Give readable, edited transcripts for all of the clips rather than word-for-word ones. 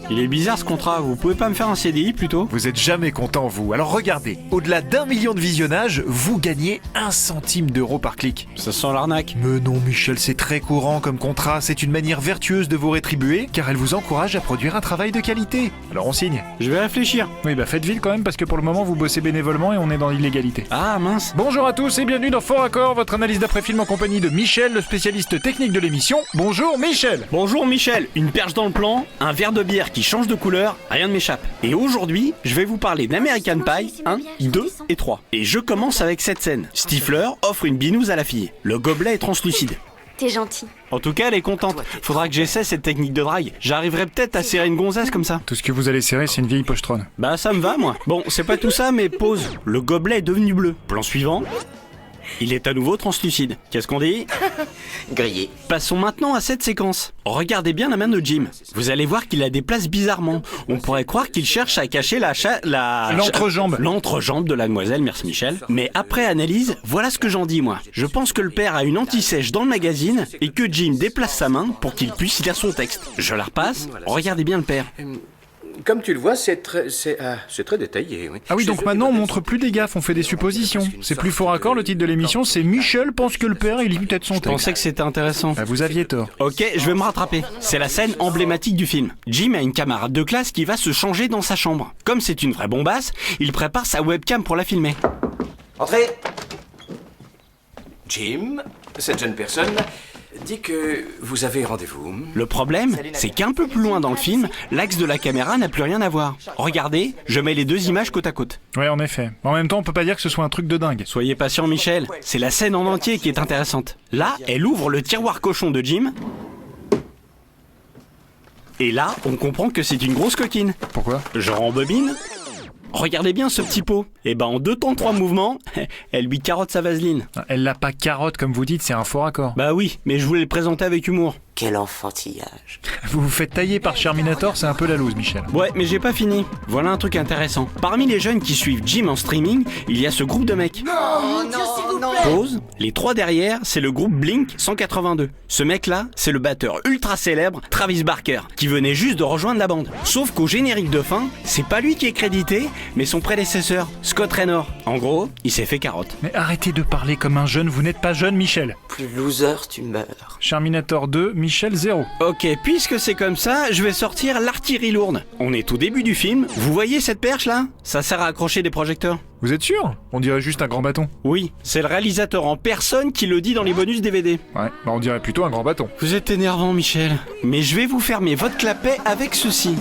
Il est bizarre ce contrat, vous pouvez pas me faire un CDI plutôt? Vous êtes jamais content, vous. Alors regardez, au-delà d'1 million de visionnages, vous gagnez 1 centime d'euro par clic. Ça sent l'arnaque. Mais non, Michel, c'est très courant comme contrat. C'est une manière vertueuse de vous rétribuer, car elle vous encourage à produire un travail de qualité. Alors on signe. Je vais réfléchir. Oui, bah faites vite quand même, parce que pour le moment, vous bossez bénévolement et on est dans l'illégalité. Ah mince. Bonjour à tous et bienvenue dans Fort Accord, votre analyse d'après-film en compagnie de Michel, le spécialiste technique de l'émission. Bonjour Michel. Bonjour Michel, une perche dans le plan, un verre de bière qui change de couleur, rien ne m'échappe. Et aujourd'hui, je vais vous parler d'American Pie 1, 2 et 3. Et je commence avec cette scène. Stifler offre une binouse à la fille. Le gobelet est translucide. T'es gentil. En tout cas, elle est contente. Faudra que j'essaie cette technique de drague. J'arriverai peut-être à serrer une gonzesse comme ça. Tout ce que vous allez serrer, c'est une vieille pochetronne. Bah ça me va moi. Bon, c'est pas tout ça, mais pause. Le gobelet est devenu bleu. Plan suivant. Il est à nouveau translucide. Qu'est-ce qu'on dit? Grillé. Passons maintenant à cette séquence. Regardez bien la main de Jim. Vous allez voir qu'il la déplace bizarrement. On pourrait croire qu'il cherche à cacher L'entrejambe. L'entrejambe de la demoiselle, merci Michel. Mais après analyse, voilà ce que j'en dis moi. Je pense que le père a une anti-sèche dans le magazine et que Jim déplace sa main pour qu'il puisse lire son texte. Je la repasse. Regardez bien le père. Comme tu le vois, c'est très détaillé, oui. Ah oui, donc maintenant on montre plus des gaffes, on fait des suppositions. C'est plus Fort Accord, le titre de l'émission, c'est Michel pense que le père il lit peut-être son Je texte. pensais que c'était intéressant. Ah, vous aviez tort. Ok, je vais me rattraper. C'est la scène emblématique du film. Jim a une camarade de classe qui va se changer dans sa chambre. Comme c'est une vraie bombasse, il prépare sa webcam pour la filmer. Entrez. Jim, cette jeune personne dit que vous avez rendez-vous. Le problème, c'est qu'un peu plus loin dans le film, l'axe de la caméra n'a plus rien à voir. Regardez, je mets les deux images côte à côte. Ouais, en effet. En même temps, on peut pas dire que ce soit un truc de dingue. Soyez patient Michel, c'est la scène en entier qui est intéressante. Là, elle ouvre le tiroir cochon de Jim. Et là, on comprend que c'est une grosse coquine. Pourquoi? Je rembobine. Regardez bien ce petit pot. Et ben en 2 temps 3 mouvements, elle lui carotte sa vaseline. Elle l'a pas carotte comme vous dites, c'est un Fort Accord. Bah oui, mais je voulais le présenter avec humour. Quel enfantillage. Vous vous faites tailler par Sherminator, c'est un peu la loose, Michel. Ouais, mais j'ai pas fini. Voilà un truc intéressant. Parmi les jeunes qui suivent Jim en streaming, il y a ce groupe de mecs. Pause. Les 3 derrière, c'est le groupe Blink 182. Ce mec-là, c'est le batteur ultra célèbre Travis Barker, qui venait juste de rejoindre la bande. Sauf qu'au générique de fin, c'est pas lui qui est crédité, mais son prédécesseur, Scott Raynor. En gros, il s'est fait carotte. Mais arrêtez de parler comme un jeune, vous n'êtes pas jeune, Michel. Plus loser, tu meurs. Sherminator 2, Michel 0. Ok, puisque c'est comme ça, je vais sortir l'artillerie lourde. On est au début du film. Vous voyez cette perche là? Ça sert à accrocher des projecteurs. Vous êtes sûr? On dirait juste un grand bâton. Oui, c'est le réalisateur en personne qui le dit dans les bonus DVD. Ouais, bah on dirait plutôt un grand bâton. Vous êtes énervant, Michel. Mais je vais vous fermer votre clapet avec ceci.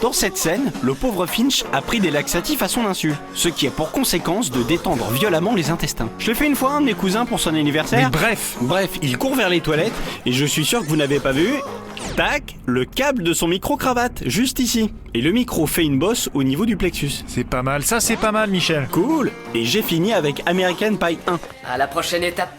Dans cette scène, le pauvre Finch a pris des laxatifs à son insu, ce qui a pour conséquence de détendre violemment les intestins. Je l'ai fait une fois à un de mes cousins pour son anniversaire. Mais Bref, il court vers les toilettes et je suis sûr que vous n'avez pas vu. Tac, le câble de son micro-cravate, juste ici. Et le micro fait une bosse au niveau du plexus. c'est pas mal, ça c'est pas mal, Michel. Cool. Et j'ai fini avec American Pie 1. À la prochaine étape.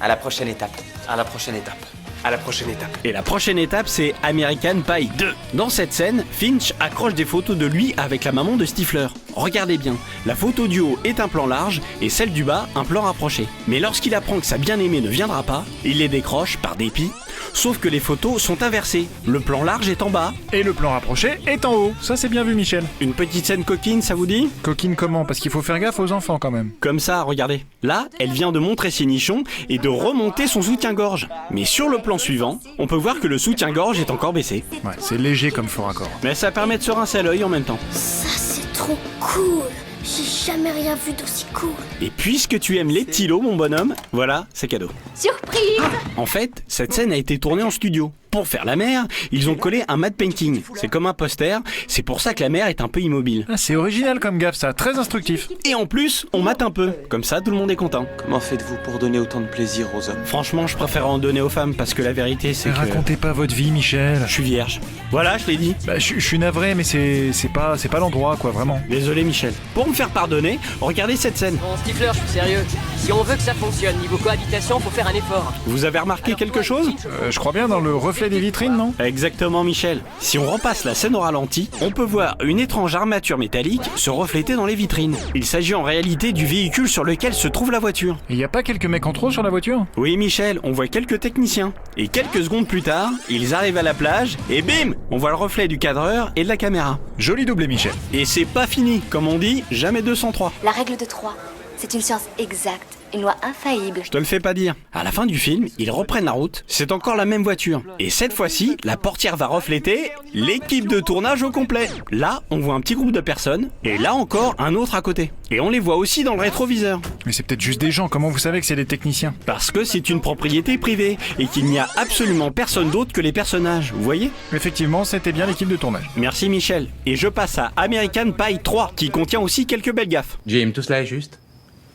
À la prochaine étape. À la prochaine étape. À la prochaine étape. Et la prochaine étape, c'est American Pie 2. Dans cette scène, Finch accroche des photos de lui avec la maman de Stifler. Regardez bien, la photo du haut est un plan large et celle du bas un plan rapproché. Mais lorsqu'il apprend que sa bien-aimée ne viendra pas, il les décroche par dépit. Sauf que les photos sont inversées. Le plan large est en bas. Et le plan rapproché est en haut. Ça c'est bien vu, Michel. Une petite scène coquine, ça vous dit? Coquine comment? Parce qu'il faut faire gaffe aux enfants quand même. Comme ça, regardez. Là, elle vient de montrer ses nichons et de remonter son soutien-gorge. Mais sur le plan suivant, on peut voir que le soutien-gorge est encore baissé. Ouais, c'est léger comme Fort Accord. Mais ça permet de se rincer à l'œil en même temps. Ça, c'est trop cool. J'ai jamais rien vu d'aussi cool. Et puisque tu aimes les petits lots, mon bonhomme, voilà, c'est cadeau. Surprise! En fait, cette scène a été tournée en studio. Pour faire la mer, ils ont collé un matte painting. C'est comme un poster, c'est pour ça que la mer est un peu immobile. Ah, c'est original comme gaffe, ça, très instructif. Et en plus, on mate un peu. Comme ça, tout le monde est content. Comment faites-vous pour donner autant de plaisir aux hommes? Franchement, je préfère en donner aux femmes parce que la vérité, c'est que... Racontez pas votre vie, Michel. Je suis vierge. Voilà, je l'ai dit. Bah, je suis navré, mais c'est pas l'endroit, quoi, vraiment. Désolé, Michel. Pour me faire pardonner, regardez cette scène. Bon, Stifler, je suis sérieux. Si on veut que ça fonctionne, niveau cohabitation, faut faire un effort. Vous avez remarqué quelque chose? Je crois bien dans le reflet reflet des vitrines, non? Exactement Michel. Si on repasse la scène au ralenti, on peut voir une étrange armature métallique se refléter dans les vitrines. Il s'agit en réalité du véhicule sur lequel se trouve la voiture. Et y a pas quelques mecs en trop sur la voiture? Oui Michel, on voit quelques techniciens. Et quelques secondes plus tard, ils arrivent à la plage et bim, on voit le reflet du cadreur et de la caméra. Joli doublé, Michel. Et c'est pas fini, comme on dit, jamais 203. La règle de 3, c'est une science exacte, une loi infaillible. Je te le fais pas dire. À la fin du film, ils reprennent la route. C'est encore la même voiture. Et cette fois-ci, la portière va refléter l'équipe de tournage au complet. Là, on voit un petit groupe de personnes. Et là encore, un autre à côté. Et on les voit aussi dans le rétroviseur. Mais c'est peut-être juste des gens, comment vous savez que c'est des techniciens? Parce que c'est une propriété privée. Et qu'il n'y a absolument personne d'autre que les personnages. Vous voyez? Effectivement, c'était bien l'équipe de tournage. Merci Michel. Et je passe à American Pie 3, qui contient aussi quelques belles gaffes. Jim, tout cela est juste?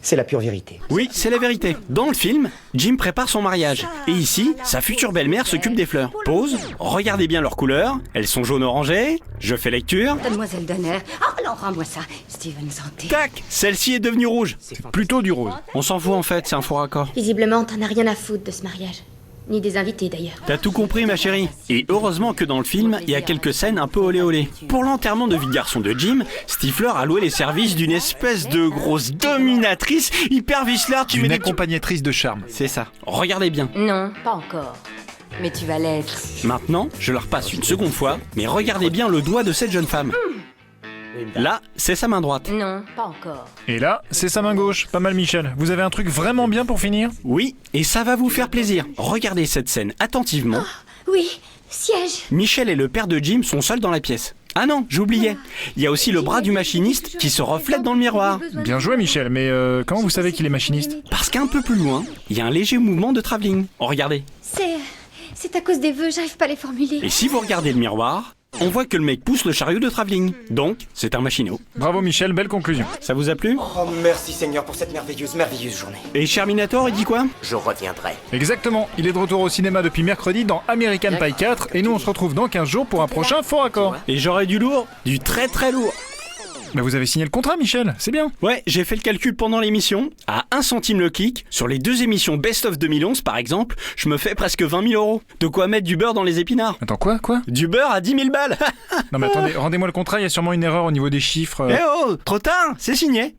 C'est la pure vérité. Oui, c'est la vérité. Dans le film, Jim prépare son mariage. Et ici, sa future belle-mère s'occupe des fleurs. Pause, regardez bien leurs couleurs. Elles sont jaune-orangé. Je fais lecture. Mademoiselle Donner. Oh non, rends-moi ça. Steven, santé. Tac, celle-ci est devenue rouge. C'est plutôt du rose. On s'en fout en fait, c'est un faux raccord. Visiblement, t'en as rien à foutre de ce mariage. Ni des invités d'ailleurs. T'as tout compris ma chérie. Et heureusement que dans le film, il y a quelques scènes un peu olé olé. Pour l'enterrement de vie de garçon de Jim, Stifler a loué les services d'une espèce de grosse dominatrice hyper vicelard. Tu Une mets des accompagnatrice de charme. C'est ça. Regardez bien. Non, pas encore. Mais tu vas l'être. Maintenant, je leur passe une seconde fois, mais regardez bien le doigt de cette jeune femme. Là, c'est sa main droite. Non, pas encore. Et là, c'est sa main gauche. Pas mal, Michel. Vous avez un truc vraiment bien pour finir? Oui, et ça va vous faire plaisir. Regardez cette scène attentivement. Oui, siège. Michel et le père de Jim sont seuls dans la pièce. Ah non, j'oubliais. Il y a aussi le bras du machiniste qui se reflète dans le miroir. Bien joué, Michel, mais comment vous savez qu'il est machiniste? Parce qu'un peu plus loin, il y a un léger mouvement de travelling. Oh, regardez. C'est à cause des vœux, j'arrive pas à les formuler. Et si vous regardez le miroir, on voit que le mec pousse le chariot de travelling. Donc, c'est un machinot. Bravo, Michel, belle conclusion. Ça vous a plu? Oh, merci Seigneur pour cette merveilleuse journée. Et Sherminator, il dit quoi? Je reviendrai. Exactement, il est de retour au cinéma depuis mercredi dans American Pie 4, et nous on se retrouve dans 15 jours pour un prochain faux raccord. Et j'aurai du lourd, du très très lourd. Bah vous avez signé le contrat, Michel, c'est bien. Ouais, j'ai fait le calcul pendant l'émission. À 1 centime le clic, sur les 2 émissions Best of 2011 par exemple, je me fais presque 20 000 €. De quoi mettre du beurre dans les épinards. Attends, quoi? Du beurre à 10 000 balles. Non mais attendez, rendez-moi le contrat, il y a sûrement une erreur au niveau des chiffres. Eh oh, trop tard, c'est signé.